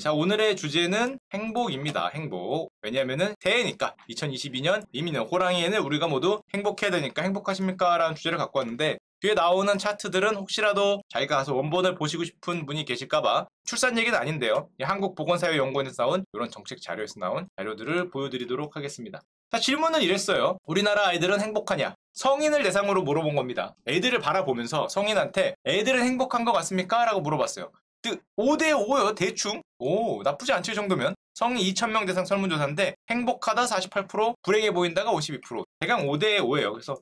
자, 오늘의 주제는 행복입니다. 행복. 왜냐면은 새해니까 2022년 이민년 호랑이에는 우리가 모두 행복해야 되니까 행복하십니까? 라는 주제를 갖고 왔는데 뒤에 나오는 차트들은 혹시라도 자기가 가서 원본을 보시고 싶은 분이 계실까봐 출산 얘기는 아닌데요. 한국보건사회연구원에서 나온 이런 정책 자료에서 나온 자료들을 보여드리도록 하겠습니다. 자, 질문은 이랬어요. 우리나라 아이들은 행복하냐? 성인을 대상으로 물어본 겁니다. 애들을 바라보면서 성인한테 애들은 행복한 것 같습니까? 라고 물어봤어요. 5대5요, 대충. 오, 나쁘지 않죠, 이 정도면. 성인 2,000명 대상 설문조사인데 행복하다 48%, 불행해 보인다가 52%. 대강 5대5예요. 그래서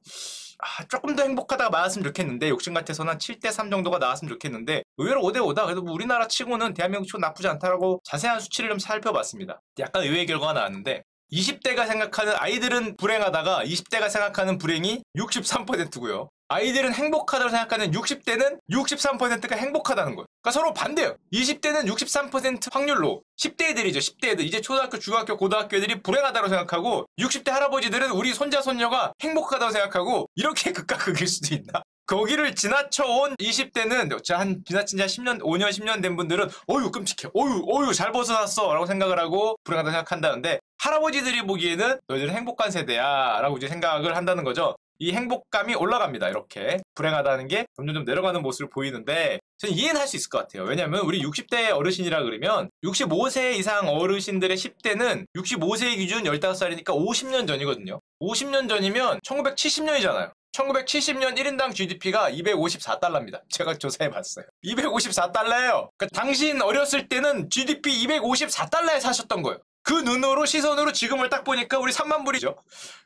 조금 더 행복하다가 나왔으면 좋겠는데 욕심 같아서는 7대3 정도가 나왔으면 좋겠는데 의외로 5대5다. 그래도 뭐 우리나라 치고는 대한민국 치고 나쁘지 않다라고 자세한 수치를 좀 살펴봤습니다. 약간 의외의 결과가 나왔는데 20대가 생각하는 아이들은 불행하다가 20대가 생각하는 불행이 63%고요. 아이들은 행복하다고 생각하는 60대는 63%가 행복하다는 거예요. 그러니까 서로 반대예요. 20대는 63% 확률로 10대 애들이죠. 10대 애들. 이제 초등학교, 중학교, 고등학교 애들이 불행하다고 생각하고 60대 할아버지들은 우리 손자, 손녀가 행복하다고 생각하고 이렇게 극과 극일 수도 있나? 거기를 지나쳐온 20대는 한 지나친 지 10년, 5년, 10년 된 분들은 어휴 끔찍해. 어휴 잘 벗어났어 라고 생각을 하고 불행하다고 생각한다는데 할아버지들이 보기에는 너희들은 행복한 세대야 라고 이제 생각을 한다는 거죠. 이 행복감이 올라갑니다. 이렇게 불행하다는 게 점점 내려가는 모습을 보이는데 저는 이해는 할 수 있을 것 같아요. 왜냐면 우리 60대 어르신이라 그러면 65세 이상 어르신들의 10대는 65세 기준 15살이니까 50년 전이거든요. 50년 전이면 1970년이잖아요. 1970년 1인당 GDP가 254달러입니다. 제가 조사해봤어요. 254달러예요. 그러니까 당신 어렸을 때는 GDP 254달러에 사셨던 거예요. 그 눈으로 시선으로 지금을 딱 보니까 우리 3만 불이죠.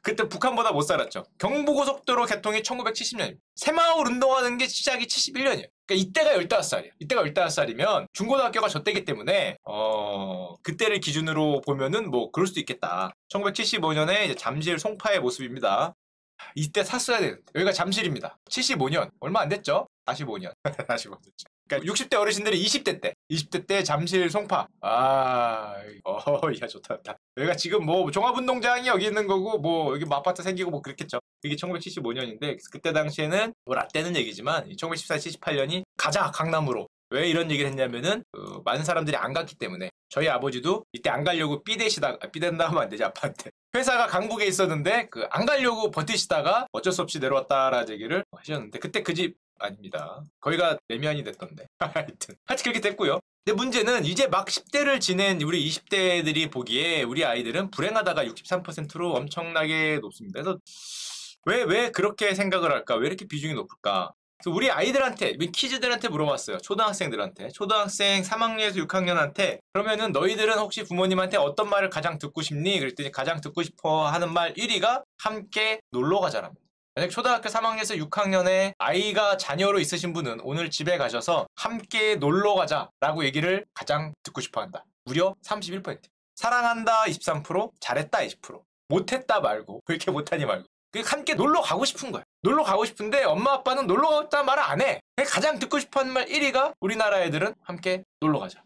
그때 북한보다 못 살았죠. 경부고속도로 개통이 1970년입니다. 새마을 운동하는 게 시작이 71년이에요. 그러니까 이때가 15살이에요. 이때가 15살이면 중고등학교가 저 때기 때문에 그때를 기준으로 보면은 뭐 그럴 수도 있겠다. 1975년에 이제 잠실 송파의 모습입니다. 이때 샀어야 되는데 여기가 잠실입니다. 75년 얼마 안 됐죠? 45년 45년 됐죠. 그러니까 60대 어르신들이 20대 때 잠실 송파. 야 좋다. 여기가 지금 뭐 종합운동장이 여기 있는 거고 뭐 여기 아파트 생기고 뭐 그랬겠죠. 이게 1975년인데 그때 당시에는 뭐 라떼는 얘기지만 1974, 78년이 가자 강남으로. 왜 이런 얘기를 했냐면은 많은 사람들이 안 갔기 때문에 저희 아버지도 이때 안 가려고 삐댄다 하면 안 되지 아빠한테. 회사가 강북에 있었는데 안 가려고 버티시다가 어쩔 수 없이 내려왔다라는 얘기를 하셨는데 그때 그 집 아닙니다. 거기가 내면이 됐던데. 하여튼 그렇게 됐고요. 근데 문제는 이제 막 10대를 지낸 우리 20대들이 보기에 우리 아이들은 불행하다가 63%로 엄청나게 높습니다. 그래서 왜 그렇게 생각을 할까? 왜 이렇게 비중이 높을까? 그래서 우리 아이들한테, 키즈들한테 물어봤어요. 초등학생들한테. 초등학생 3학년에서 6학년한테 그러면은 너희들은 혹시 부모님한테 어떤 말을 가장 듣고 싶니? 그랬더니 가장 듣고 싶어 하는 말 1위가 함께 놀러 가자랍니다. 만약 초등학교 3학년에서 6학년에 아이가 자녀로 있으신 분은 오늘 집에 가셔서 함께 놀러 가자라고 얘기를 가장 듣고 싶어 한다. 무려 31%. 사랑한다 23%, 잘했다 20%. 못했다 말고, 왜 이렇게 못하니 말고. 함께 놀러 가고 싶은 거야. 놀러 가고 싶은데 엄마 아빠는 놀러 가겠다는 말을 안 해. 가장 듣고 싶어 하는 말 1위가 우리나라 애들은 함께 놀러 가자.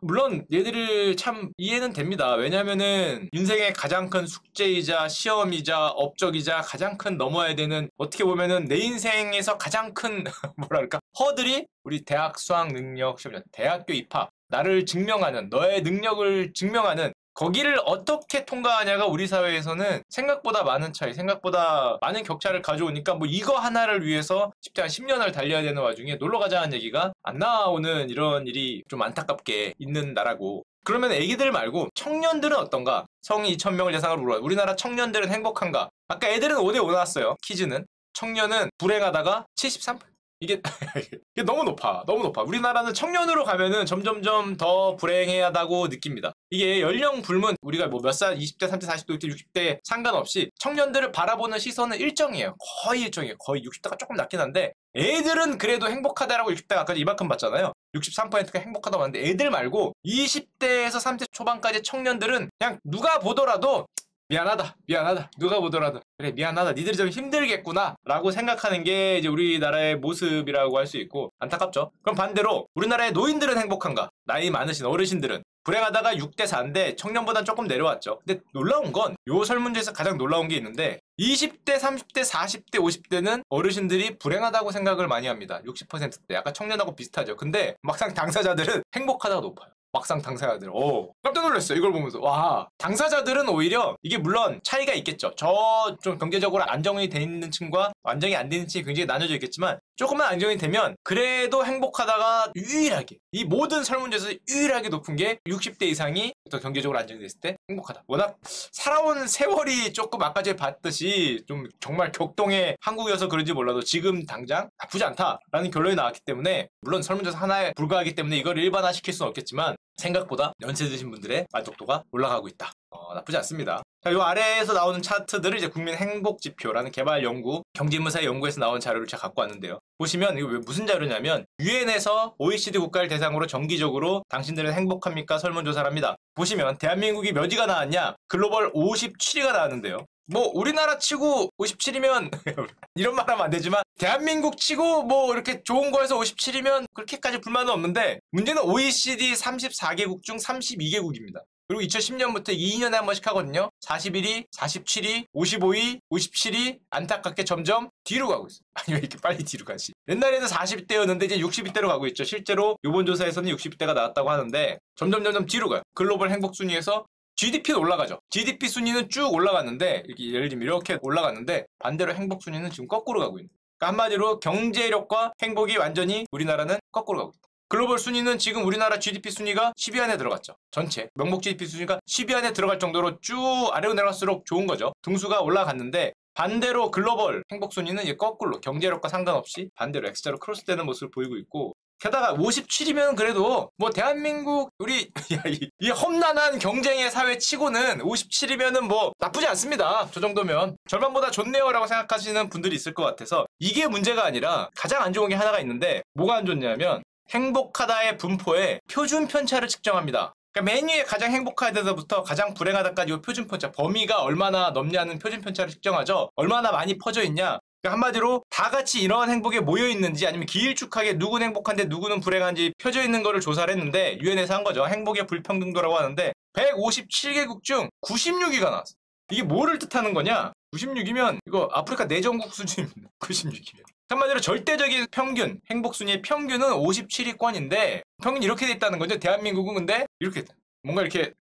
물론 얘들을 참 이해는 됩니다. 왜냐면은 인생의 가장 큰 숙제이자 시험이자 업적이자 가장 큰 넘어야 되는 어떻게 보면은 내 인생에서 가장 큰 뭐랄까 허들이 우리 대학 수학 능력 시험이야. 대학교 입학. 나를 증명하는 너의 능력을 증명하는 거기를 어떻게 통과하냐가 우리 사회에서는 생각보다 많은 차이, 생각보다 많은 격차를 가져오니까 뭐 이거 하나를 위해서 10대 한 10년을 달려야 되는 와중에 놀러 가자는 얘기가 안 나오는 이런 일이 좀 안타깝게 있는 나라고. 그러면 애기들 말고 청년들은 어떤가? 성인 2,000명을 대상으로 물어봐요. 우리나라 청년들은 행복한가? 아까 애들은 5대5 나왔어요. 키즈는. 청년은 불행하다가 73%. 이게 너무 높아. 너무 높아. 우리나라는 청년으로 가면은 점점점 더 불행하다고 느낍니다. 이게 연령 불문, 우리가 뭐 몇 살, 20대, 30대, 40대, 60대 상관없이 청년들을 바라보는 시선은 일정이에요. 거의 일정이에요. 거의 60대가 조금 낮긴 한데 애들은 그래도 행복하다라고 60대가 아까 이만큼 봤잖아요. 63%가 행복하다고 하는데 애들 말고 20대에서 30대 초반까지 청년들은 그냥 누가 보더라도 미안하다 누가 보더라도 그래 미안하다 니들이 좀 힘들겠구나 라고 생각하는 게 이제 우리나라의 모습이라고 할 수 있고 안타깝죠. 그럼 반대로 우리나라의 노인들은 행복한가? 나이 많으신 어르신들은 불행하다가 6대4인데 청년보단 조금 내려왔죠. 근데 놀라운 건 요 설문조에서 가장 놀라운 게 있는데 20대, 30대, 40대, 50대는 어르신들이 불행하다고 생각을 많이 합니다. 60%대. 아까 청년하고 비슷하죠. 근데 막상 당사자들은 행복하다가 높아요. 막상 당사자들, 깜짝 놀랐어요. 이걸 보면서. 와, 당사자들은 오히려 이게 물론 차이가 있겠죠. 저 좀 경제적으로 안정이 돼 있는 층과 안정이 안 되는 층이 굉장히 나눠져 있겠지만 조금만 안정이 되면 그래도 행복하다가 유일하게 이 모든 설문조에서 유일하게 높은 게 60대 이상이 더 경제적으로 안정이 됐을 때 행복하다. 워낙 살아온 세월이 조금 아까 전에 봤듯이 좀 정말 격동의 한국이어서 그런지 몰라도 지금 당장 나쁘지 않다라는 결론이 나왔기 때문에 물론 설문조사 하나에 불과하기 때문에 이걸 일반화시킬 수는 없겠지만 생각보다 연세 드신 분들의 만족도가 올라가고 있다. 나쁘지 않습니다. 자, 요 아래에서 나오는 차트들을 이제 국민 행복 지표라는 개발 연구, 경제문사의 연구에서 나온 자료를 제가 갖고 왔는데요. 보시면 이거 무슨 자료냐면 유엔에서 OECD 국가를 대상으로 정기적으로 당신들은 행복합니까? 설문조사를 합니다. 보시면 대한민국이 몇 위가 나왔냐? 글로벌 57위가 나왔는데요. 뭐 우리나라 치고 57이면 이런 말 하면 안 되지만 대한민국 치고 뭐 이렇게 좋은 거에서 57이면 그렇게까지 불만은 없는데 문제는 OECD 34개국 중 32개국입니다. 그리고 2010년부터 2년에 한 번씩 하거든요. 41위, 47위, 55위, 57위 안타깝게 점점 뒤로 가고 있어요. 아니 왜 이렇게 빨리 뒤로 가지? 옛날에는 40대였는데 이제 60대로 가고 있죠. 실제로 이번 조사에서는 60대가 나왔다고 하는데 점점 뒤로 가요. 글로벌 행복 순위에서 GDP는 올라가죠. GDP 순위는 쭉 올라갔는데 이렇게 예를 들면 이렇게 올라갔는데 반대로 행복 순위는 지금 거꾸로 가고 있는. 그러니까 한마디로 경제력과 행복이 완전히 우리나라는 거꾸로 가고 있다. 글로벌 순위는 지금 우리나라 GDP 순위가 10위 안에 들어갔죠. 전체 명목 GDP 순위가 10위 안에 들어갈 정도로 쭉 아래로 내려갈수록 좋은 거죠. 등수가 올라갔는데 반대로 글로벌 행복 순위는 이제 거꾸로 경제력과 상관없이 반대로 X자로 크로스되는 모습을 보이고 있고 게다가 57이면 그래도 뭐 대한민국 우리 이 험난한 경쟁의 사회 치고는 57이면은 뭐 나쁘지 않습니다. 저 정도면 절반보다 좋네요 라고 생각하시는 분들이 있을 것 같아서 이게 문제가 아니라 가장 안 좋은 게 하나가 있는데 뭐가 안 좋냐면 행복하다의 분포에 표준 편차를 측정합니다. 그러니까 맨 위에 가장 행복하다부터 가장 불행하다까지 이 표준 편차 범위가 얼마나 넘냐는 표준 편차를 측정하죠. 얼마나 많이 퍼져 있냐. 그러니까 한마디로 다 같이 이러한 행복에 모여 있는지 아니면 길쭉하게 누구는 행복한데 누구는 불행한지 펴져 있는 거를 조사를 했는데 유엔에서 한 거죠. 행복의 불평등도라고 하는데 157개국 중 96위가 나왔어. 이게 뭐를 뜻하는 거냐? 96이면 이거 아프리카 내전국 수준입니다. 96이면. 한마디로 절대적인 평균, 행복 순위의 평균은 57위권인데 평균이 이렇게 돼 있다는 거죠. 대한민국은 근데 이렇게 뭔가 이렇게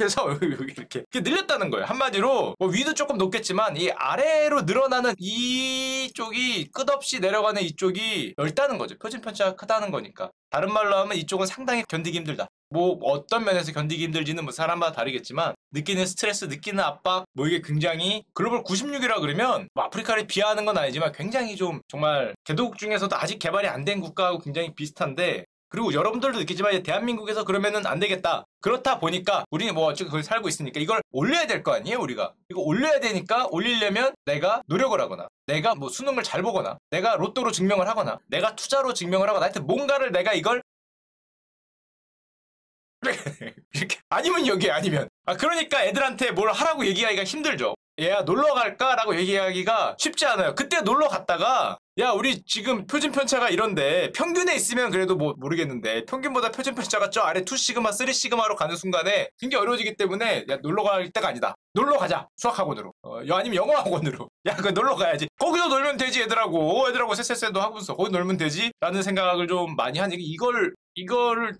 해서 이렇게 늘렸다는 거예요. 한마디로 뭐 위도 조금 높겠지만 이 아래로 늘어나는 이쪽이 끝없이 내려가는 이쪽이 넓다는 거죠. 표준 편차가 크다는 거니까. 다른 말로 하면 이쪽은 상당히 견디기 힘들다. 뭐 어떤 면에서 견디기 힘들지는 뭐 사람마다 다르겠지만 느끼는 스트레스, 느끼는 압박 뭐 이게 굉장히 글로벌 96이라 그러면 뭐 아프리카를 비하하는 건 아니지만 굉장히 좀 정말 개도국 중에서도 아직 개발이 안 된 국가하고 굉장히 비슷한데 그리고 여러분들도 느끼지만 대한민국에서 그러면은 안 되겠다. 그렇다 보니까 우리는 뭐 어차피 거기 살고 있으니까 이걸 올려야 될 거 아니에요, 우리가. 이거 올려야 되니까 올리려면 내가 노력을 하거나 내가 뭐 수능을 잘 보거나 내가 로또로 증명을 하거나 내가 투자로 증명을 하거나 하여튼 뭔가를 내가 이걸 이렇게 아니면 여기 아니면 그러니까 애들한테 뭘 하라고 얘기하기가 힘들죠. 얘야 놀러 갈까? 라고 얘기하기가 쉽지 않아요. 그때 놀러 갔다가 야 우리 지금 표준 편차가 이런데 평균에 있으면 그래도 뭐 모르겠는데 평균보다 표준 편차가 저 아래 2시그마 3시그마로 가는 순간에 굉장히 어려워지기 때문에 야 놀러 갈 때가 아니다. 놀러 가자. 수학학원으로 아니면 영어학원으로 야 그 놀러 가야지. 거기서 놀면 되지 애들하고 쎄쎄쎄도 하고서 거기 놀면 되지 라는 생각을 좀 많이 하니 이거를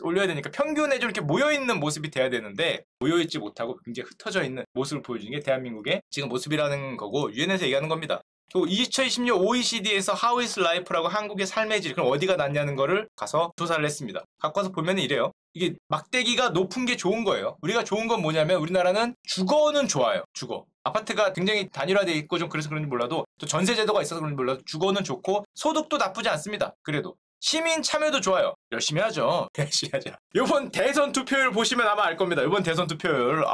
올려야 되니까 평균에 좀 이렇게 모여있는 모습이 돼야 되는데 모여있지 못하고 굉장히 흩어져 있는 모습을 보여주는 게 대한민국의 지금 모습이라는 거고 유엔에서 얘기하는 겁니다. 또 2020년 OECD에서 How is Life라고 한국의 삶의 질 그럼 어디가 낫냐는 거를 가서 조사를 했습니다. 갖고 와서 보면 이래요. 이게 막대기가 높은 게 좋은 거예요. 우리가 좋은 건 뭐냐면 우리나라는 주거는 좋아요. 주거. 아파트가 굉장히 단일화되어 있고 좀 그래서 그런지 몰라도 또 전세 제도가 있어서 그런지 몰라도 주거는 좋고 소득도 나쁘지 않습니다. 그래도. 시민 참여도 좋아요. 열심히 하죠. 열심히 하자. 이번 대선 투표율 보시면 아마 알 겁니다. 이번 대선 투표율.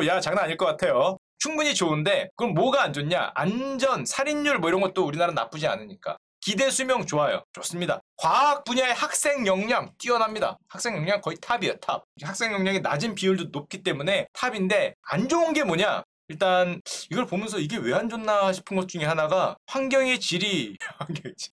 야 장난 아닐 것 같아요. 충분히 좋은데 그럼 뭐가 안 좋냐? 안전, 살인율 뭐 이런 것도 우리나라는 나쁘지 않으니까. 기대 수명 좋아요. 좋습니다. 과학 분야의 학생 역량 뛰어납니다. 학생 역량 거의 탑이에요. 탑. 학생 역량이 낮은 비율도 높기 때문에 탑인데 안 좋은 게 뭐냐? 일단 이걸 보면서 이게 왜 안 좋나 싶은 것 중에 하나가 환경의 질이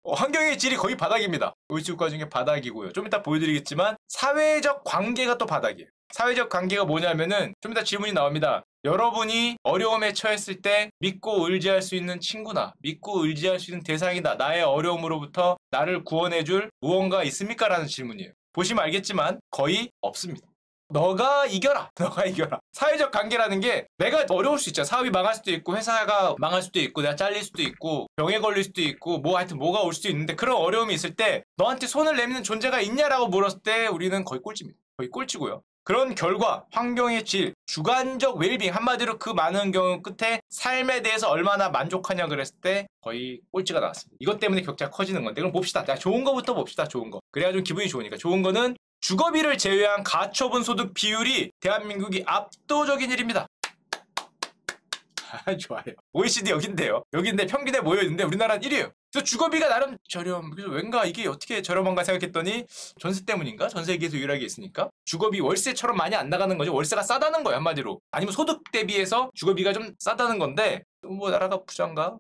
환경의 질이 거의 바닥입니다. OECD 국가 중에 바닥이고요. 좀 이따 보여드리겠지만 사회적 관계가 또 바닥이에요. 사회적 관계가 뭐냐면은 좀 이따 질문이 나옵니다. 여러분이 어려움에 처했을 때 믿고 의지할 수 있는 친구나 믿고 의지할 수 있는 대상이다. 나의 어려움으로부터 나를 구원해줄 무언가 있습니까? 라는 질문이에요. 보시면 알겠지만 거의 없습니다. 너가 이겨라. 너가 이겨라. 사회적 관계라는 게 내가 어려울 수 있잖아. 사업이 망할 수도 있고 회사가 망할 수도 있고 내가 잘릴 수도 있고 병에 걸릴 수도 있고 뭐 하여튼 뭐가 올 수도 있는데 그런 어려움이 있을 때 너한테 손을 내미는 존재가 있냐라고 물었을 때 우리는 거의 꼴찌입니다. 거의 꼴찌고요. 그런 결과 환경의 질, 주관적 웰빙 한마디로 그 많은 경우 끝에 삶에 대해서 얼마나 만족하냐 그랬을 때 거의 꼴찌가 나왔습니다. 이것 때문에 격차가 커지는 건데 그럼 봅시다. 자, 좋은 거부터 봅시다. 좋은 거. 그래야 좀 기분이 좋으니까. 좋은 거는 주거비를 제외한 가처분 소득 비율이 대한민국이 압도적인 일입니다. 좋아요. OECD 여긴데요. 여긴데 평균에 모여있는데 우리나라는 1위에요. 그래서 주거비가 나름 저렴. 그래서 왠가 이게 어떻게 저렴한가 생각했더니 전세 때문인가? 전 세계에서 유일하게 있으니까 주거비 월세처럼 많이 안 나가는 거죠. 월세가 싸다는 거예요. 한마디로. 아니면 소득 대비해서 주거비가 좀 싸다는 건데 뭐 나라가 부자인가?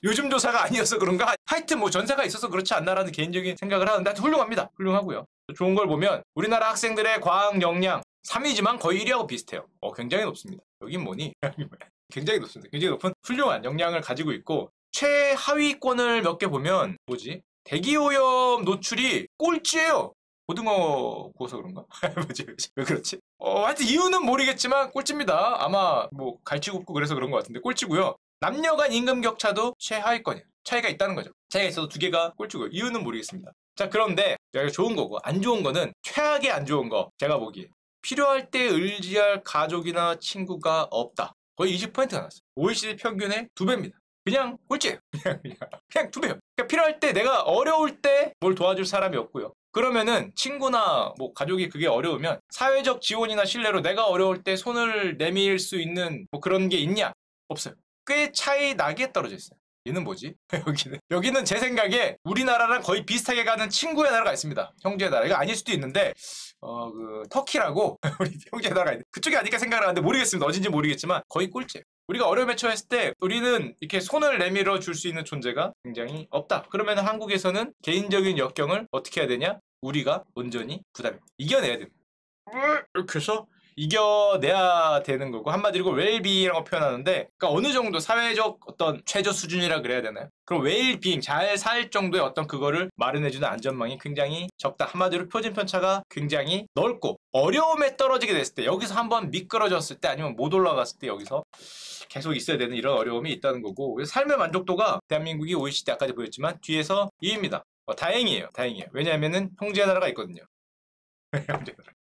요즘 조사가 아니어서 그런가? 하여튼 뭐 전세가 있어서 그렇지 않나라는 개인적인 생각을 하는데 하여튼 훌륭합니다. 훌륭하고요. 좋은 걸 보면 우리나라 학생들의 과학 역량 3위지만 거의 1위하고 비슷해요. 굉장히 높습니다. 여긴 뭐니? 굉장히 높습니다. 굉장히 높은 훌륭한 역량을 가지고 있고 최하위권을 몇 개 보면 뭐지? 대기오염 노출이 꼴찌예요. 고등어 구워서 그런가? 뭐지? 왜 그렇지? 하여튼 이유는 모르겠지만 꼴찌입니다. 아마 뭐 갈치 굽고 그래서 그런 것 같은데 꼴찌고요. 남녀 간 임금 격차도 최하위권이에요. 차이가 있다는 거죠. 차이가 있어도 두 개가 꼴찌고요. 이유는 모르겠습니다. 자, 그런데 제가 좋은 거고 안 좋은 거는 최악의 안 좋은 거 제가 보기에 필요할 때 의지할 가족이나 친구가 없다. 거의 20%가 나왔어요. OECD 평균의 2배입니다. 그냥 꼴찌예요. 그냥 2배예요. 그러니까 필요할 때 내가 어려울 때 뭘 도와줄 사람이 없고요. 그러면은 친구나 뭐 가족이 그게 어려우면 사회적 지원이나 신뢰로 내가 어려울 때 손을 내밀 수 있는 뭐 그런 게 있냐? 없어요. 꽤 차이 나게 떨어져 있어요. 얘는 뭐지? 여기는 제 생각에 우리나라랑 거의 비슷하게 가는 친구의 나라가 있습니다. 형제의 나라. 이거 아닐 수도 있는데 터키라고 우리 형제의 나라가 있는데 그쪽이 아닐까 생각을 하는데 모르겠습니다. 어딘지 모르겠지만 거의 꼴찌예요. 우리가 어려움에 처했을 때 우리는 이렇게 손을 내밀어 줄 수 있는 존재가 굉장히 없다. 그러면 한국에서는 개인적인 역경을 어떻게 해야 되냐? 우리가 온전히 이겨내야 됩니다. 이렇게 해서 이겨내야 되는 거고 한마디로 웰빙이라고 표현하는데 그러니까 어느 정도 사회적 어떤 최저 수준이라 그래야 되나요? 그럼 웰빙 잘 살 정도의 어떤 그거를 마련해주는 안전망이 굉장히 적다. 한마디로 표준 편차가 굉장히 넓고 어려움에 떨어지게 됐을 때 여기서 한번 미끄러졌을 때 아니면 못 올라갔을 때 여기서 계속 있어야 되는 이런 어려움이 있다는 거고 그래서 삶의 만족도가 대한민국이 OECD 아까도 보였지만 뒤에서 2위입니다. 다행이에요. 다행이에요. 왜냐하면은 형제의 나라가 있거든요. 형제의 나라.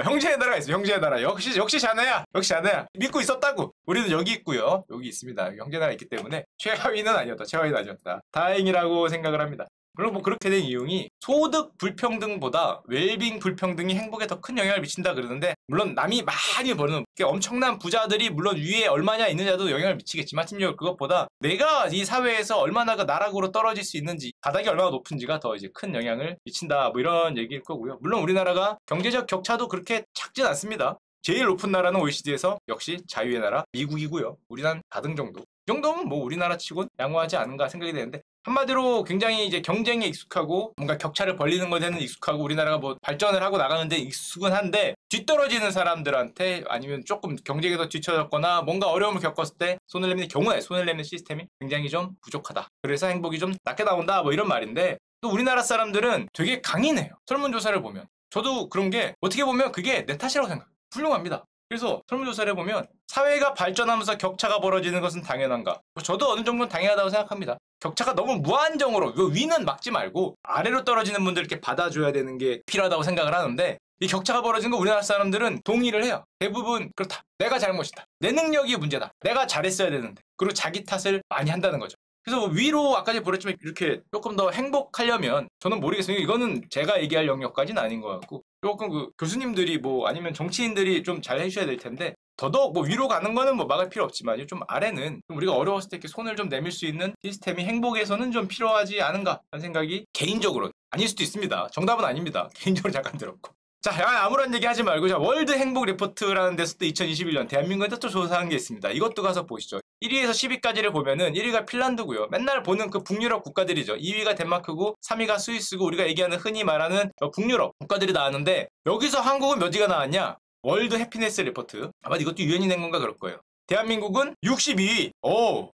형제의 나라가 있어요. 형제의 나라. 역시 자네야. 역시 자네야. 믿고 있었다고. 우리는 여기 있고요. 여기 있습니다. 형제의 나라가 있기 때문에 최하위는 아니었다. 최하위는 아니었다. 다행이라고 생각을 합니다. 물론 뭐 그렇게 된 이유이 소득 불평등보다 웰빙 불평등이 행복에 더 큰 영향을 미친다 그러는데 물론 남이 많이 버는 엄청난 부자들이 물론 위에 얼마냐 있느냐도 영향을 미치겠지만 심지어 그것보다 내가 이 사회에서 얼마나 그 나락으로 떨어질 수 있는지 바닥이 얼마나 높은지가 더 이제 큰 영향을 미친다 뭐 이런 얘기일 거고요. 물론 우리나라가 경제적 격차도 그렇게 작진 않습니다. 제일 높은 나라는 OECD에서 역시 자유의 나라 미국이고요. 우리는 다등 정도. 이 정도면 뭐 우리나라 치곤 양호하지 않은가 생각이 되는데 한마디로 굉장히 이제 경쟁에 익숙하고 뭔가 격차를 벌리는 것에는 익숙하고 우리나라가 뭐 발전을 하고 나가는데 익숙은 한데 뒤떨어지는 사람들한테 아니면 조금 경쟁에서 뒤처졌거나 뭔가 어려움을 겪었을 때 손을 내미는 경우에 손을 내미는 시스템이 굉장히 좀 부족하다. 그래서 행복이 좀 낮게 나온다 뭐 이런 말인데 또 우리나라 사람들은 되게 강인해요. 설문조사를 보면. 저도 그런 게 어떻게 보면 그게 내 탓이라고 생각해요. 훌륭합니다. 그래서 설문조사를 보면 사회가 발전하면서 격차가 벌어지는 것은 당연한가? 저도 어느 정도는 당연하다고 생각합니다. 격차가 너무 무한정으로 위는 막지 말고 아래로 떨어지는 분들 이렇게 받아줘야 되는 게 필요하다고 생각을 하는데 이 격차가 벌어진 거 우리나라 사람들은 동의를 해요. 대부분 그렇다. 내가 잘못이다. 내 능력이 문제다. 내가 잘했어야 되는데. 그리고 자기 탓을 많이 한다는 거죠. 그래서 위로 아까 보랬지만 이렇게 조금 더 행복하려면 저는 모르겠어요. 이거는 제가 얘기할 영역까지는 아닌 것 같고 조금 그 교수님들이 뭐 아니면 정치인들이 좀 잘 해주셔야 될 텐데 더더욱 뭐 위로 가는 거는 뭐 막을 필요 없지만 좀 아래는 좀 우리가 어려웠을 때 이렇게 손을 좀 내밀 수 있는 시스템이 행복에서는 좀 필요하지 않은가 하는 생각이 개인적으로 아닐 수도 있습니다. 정답은 아닙니다. 개인적으로 잠깐 들었고. 자, 아무런 얘기 하지 말고, 자, 월드 행복 리포트라는 데서 또 2021년 대한민국에서 또 조사한 게 있습니다. 이것도 가서 보시죠. 1위에서 10위까지를 보면은 1위가 핀란드고요. 맨날 보는 그 북유럽 국가들이죠. 2위가 덴마크고 3위가 스위스고 우리가 얘기하는 흔히 말하는 북유럽 국가들이 나왔는데 여기서 한국은 몇 위가 나왔냐? 월드 해피니스 리포트. 아마 이것도 유엔이 낸 건가 그럴 거예요. 대한민국은 62위.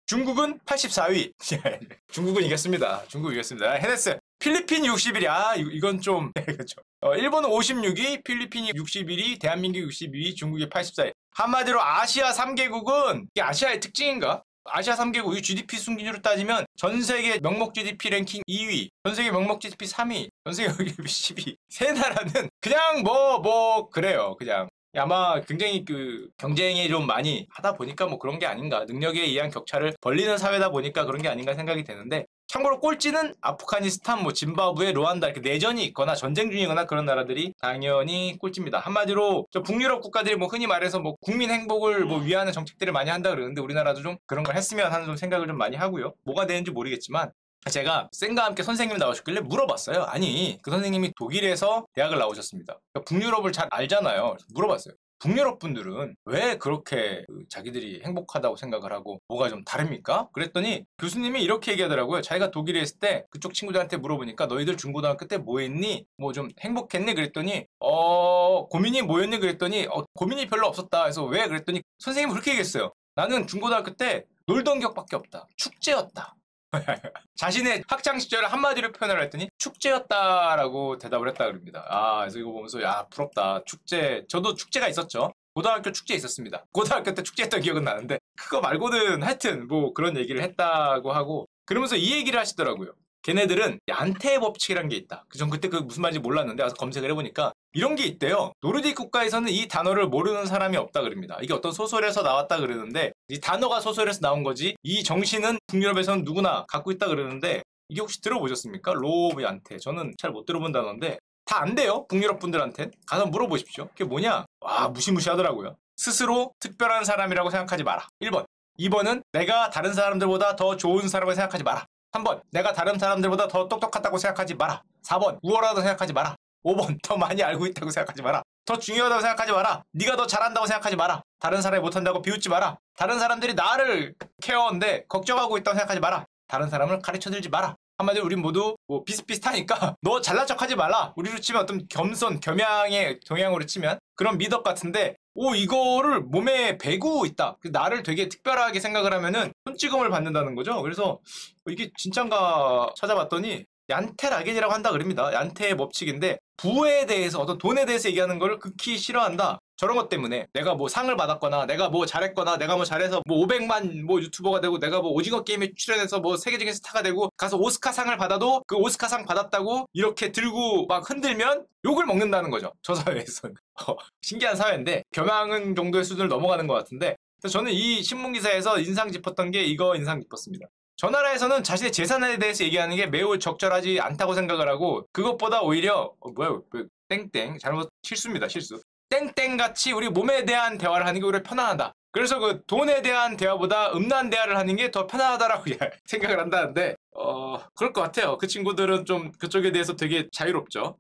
중국은 84위. 중국은 이겼습니다. 중국 이겼습니다. 해냈어요. 필리핀 60일이, 이건 좀, 그렇죠. 일본은 56위, 필리핀이 61위, 대한민국 62위, 중국이 84위. 한마디로 아시아 3개국은, 이게 아시아의 특징인가? 아시아 3개국, GDP 순위로 따지면 전 세계 명목 GDP 랭킹 2위, 전 세계 명목 GDP 3위, 전 세계 GDP 10위. 세 나라는 그냥 그래요. 그냥. 아마 굉장히 경쟁이 좀 많이 하다 보니까 뭐 그런 게 아닌가. 능력에 의한 격차를 벌리는 사회다 보니까 그런 게 아닌가 생각이 되는데, 참고로 꼴찌는 아프가니스탄, 짐바브웨, 루안다 이렇게 내전이 있거나 전쟁 중이거나 그런 나라들이 당연히 꼴찌입니다. 한마디로 저 북유럽 국가들이 흔히 말해서 국민 행복을 위하는 정책들을 많이 한다 그러는데 우리나라도 좀 그런 걸 했으면 하는 좀 생각을 좀 많이 하고요. 뭐가 되는지 모르겠지만 제가 쌤과 함께 선생님 나오셨길래 물어봤어요. 아니, 그 선생님이 독일에서 대학을 나오셨습니다. 그러니까 북유럽을 잘 알잖아요. 물어봤어요. 북유럽 분들은 왜 그렇게 자기들이 행복하다고 생각을 하고 뭐가 좀 다릅니까? 그랬더니 교수님이 이렇게 얘기하더라고요. 자기가 독일에 있을 때 그쪽 친구들한테 물어보니까 너희들 중고등학교 때 뭐 했니? 좀 행복했니? 그랬더니 고민이 뭐였니? 그랬더니 고민이 별로 없었다. 그래서 왜? 그랬더니 선생님이 그렇게 얘기했어요. 나는 중고등학교 때 놀던 기억밖에 없다. 축제였다. 자신의 학창시절을 한마디로 표현을 했더니 축제였다라고 대답을 했다 그럽니다. 그래서 이거 보면서 야, 부럽다. 축제. 저도 축제가 있었죠. 고등학교 축제 있었습니다. 고등학교 때 축제했던 기억은 나는데 그거 말고는 하여튼 그런 얘기를 했다고 하고, 그러면서 이 얘기를 하시더라고요. 걔네들은 얀테 법칙이라는 게 있다. 전 그때 무슨 말인지 몰랐는데 와서 검색을 해보니까 이런 게 있대요. 노르딕 국가에서는 이 단어를 모르는 사람이 없다 그럽니다. 이게 어떤 소설에서 나왔다 그러는데 이 단어가 소설에서 나온 거지 이 정신은 북유럽에서는 누구나 갖고 있다 그러는데 이게 혹시 들어보셨습니까? 로브얀테. 저는 잘 못 들어본 단어인데 다 안 돼요. 북유럽 분들한텐. 가서 물어보십시오. 그게 뭐냐? 무시무시하더라고요. 스스로 특별한 사람이라고 생각하지 마라. 1번. 2번은 내가 다른 사람들보다 더 좋은 사람을 생각하지 마라. 3번. 내가 다른 사람들보다 더 똑똑하다고 생각하지 마라. 4번. 우월하다고 생각하지 마라. 5번. 더 많이 알고 있다고 생각하지 마라. 더 중요하다고 생각하지 마라. 네가 더 잘한다고 생각하지 마라. 다른 사람이 못한다고 비웃지 마라. 다른 사람들이 나를 케어하는데 걱정하고 있다고 생각하지 마라. 다른 사람을 가르쳐들지 마라. 한마디로 우린 모두 비슷비슷하니까 너 잘난 척하지 말라. 우리로 치면 어떤 겸손, 겸양의 동양으로 치면 그런 미덕 같은데 이거를 몸에 배고 있다. 나를 되게 특별하게 생각을 하면은 손찌검을 받는다는 거죠. 그래서 이게 진짠가 찾아봤더니 얀테라겐이라고 한다 그럽니다. 얀테의 법칙인데 부에 대해서 어떤 돈에 대해서 얘기하는 걸 극히 싫어한다. 저런 것 때문에 내가 상을 받았거나 내가 잘했거나 내가 잘해서 500만 유튜버가 되고 내가 오징어 게임에 출연해서 세계적인 스타가 되고 가서 오스카상을 받아도 그 오스카상 받았다고 이렇게 들고 막 흔들면 욕을 먹는다는 거죠. 저 사회에서는. 신기한 사회인데 겸양은 정도의 수준을 넘어가는 것 같은데, 그래서 저는 이 신문기사에서 인상 깊었던 게 이거 인상 깊었습니다. 저 나라에서는 자신의 재산에 대해서 얘기하는 게 매우 적절하지 않다고 생각을 하고 그것보다 오히려 땡땡 잘못 실수입니다. 실수. 땡땡같이 우리 몸에 대한 대화를 하는 게 오히려 편안하다. 그래서 돈에 대한 대화보다 음란 대화를 하는 게 더 편안하다라고 생각을 한다는데 그럴 것 같아요. 그 친구들은 좀 그쪽에 대해서 되게 자유롭죠.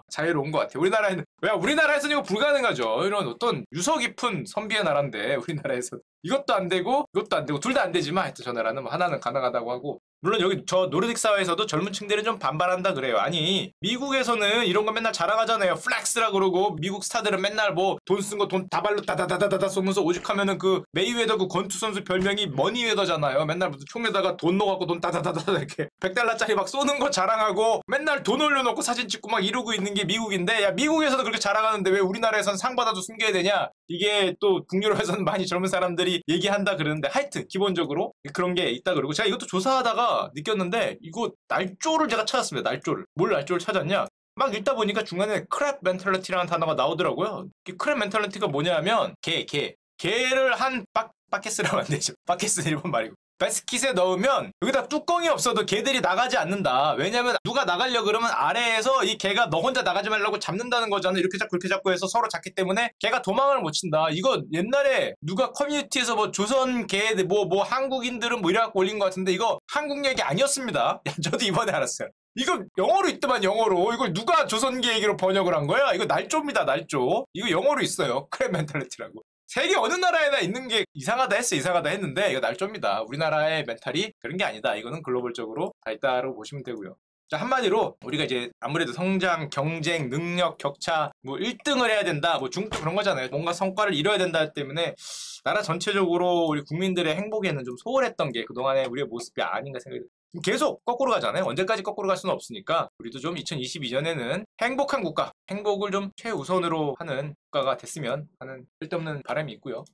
자유로운 것 같아요. 우리나라에서는 이거 불가능하죠. 이런 어떤 유서 깊은 선비의 나라인데 우리나라에서 이것도 안 되고 둘 다 안 되지만 하여튼 저 나라는 하나는 가능하다고 하고, 물론 여기 저 노르딕 사회에서도 젊은 층들은 좀 반발한다 그래요. 아니 미국에서는 이런 거 맨날 자랑하잖아요. 플렉스라 그러고 미국 스타들은 맨날 돈 쓴 거 돈 다발로 다다다다다 쏘면서 오죽하면은 메이웨더 권투 선수 별명이 머니웨더잖아요. 맨날 무슨 총에다가 돈 넣어갖고 돈 다다다다 이렇게 $100짜리 막 쏘는 거 자랑하고 맨날 돈 올려놓고 사진 찍고 막 이러고 있는 게 미국인데, 야 미국에서도 그렇게 자랑하는데 왜 우리나라에서는 상 받아도 숨겨야 되냐? 이게 또 북유럽에서는 많이 젊은 사람들이 얘기한다 그러는데 하여튼 기본적으로 그런 게 있다 그러고, 제가 이것도 조사하다가 느꼈는데 이거 날조를 제가 찾았습니다. 날조를. 뭘 날조를 찾았냐? 막 읽다 보니까 중간에 크랩 멘탈리티라는 단어가 나오더라고요. 크랩 멘탈리티가 뭐냐면 개를 한 바켓스라고 안 되죠. 바켓스는 일본 말이고. 바스킷에 넣으면 여기다 뚜껑이 없어도 개들이 나가지 않는다. 왜냐면 누가 나가려 그러면 아래에서 이 개가 너 혼자 나가지 말라고 잡는다는 거잖아. 이렇게 잡고 이렇게 잡고 해서 서로 잡기 때문에 개가 도망을 못 친다. 이거 옛날에 누가 커뮤니티에서 조선 개 한국인들은 이래갖고 올린 것 같은데 이거 한국 얘기 아니었습니다. 저도 이번에 알았어요. 이거 영어로 있더만 영어로. 이걸 누가 조선계 얘기로 번역을 한 거야? 이거 날조입니다. 날조. 이거 영어로 있어요. 크랩 멘탈리티라고. 세계 어느 나라에나 있는 게 이상하다 했는데 이거 날조입니다. 우리나라의 멘탈이 그런 게 아니다. 이거는 글로벌적으로 다 있다라고 보시면 되고요. 자, 한마디로 우리가 이제 아무래도 성장, 경쟁, 능력, 격차 1등을 해야 된다. 중국도 그런 거잖아요. 뭔가 성과를 이뤄야 된다 때문에 나라 전체적으로 우리 국민들의 행복에는 좀 소홀했던 게 그동안의 우리의 모습이 아닌가 생각이 듭니다. 계속 거꾸로 가잖아요. 언제까지 거꾸로 갈 수는 없으니까 우리도 좀 2022년에는 행복한 국가, 행복을 좀 최우선으로 하는 국가가 됐으면 하는 쓸데없는 바람이 있고요.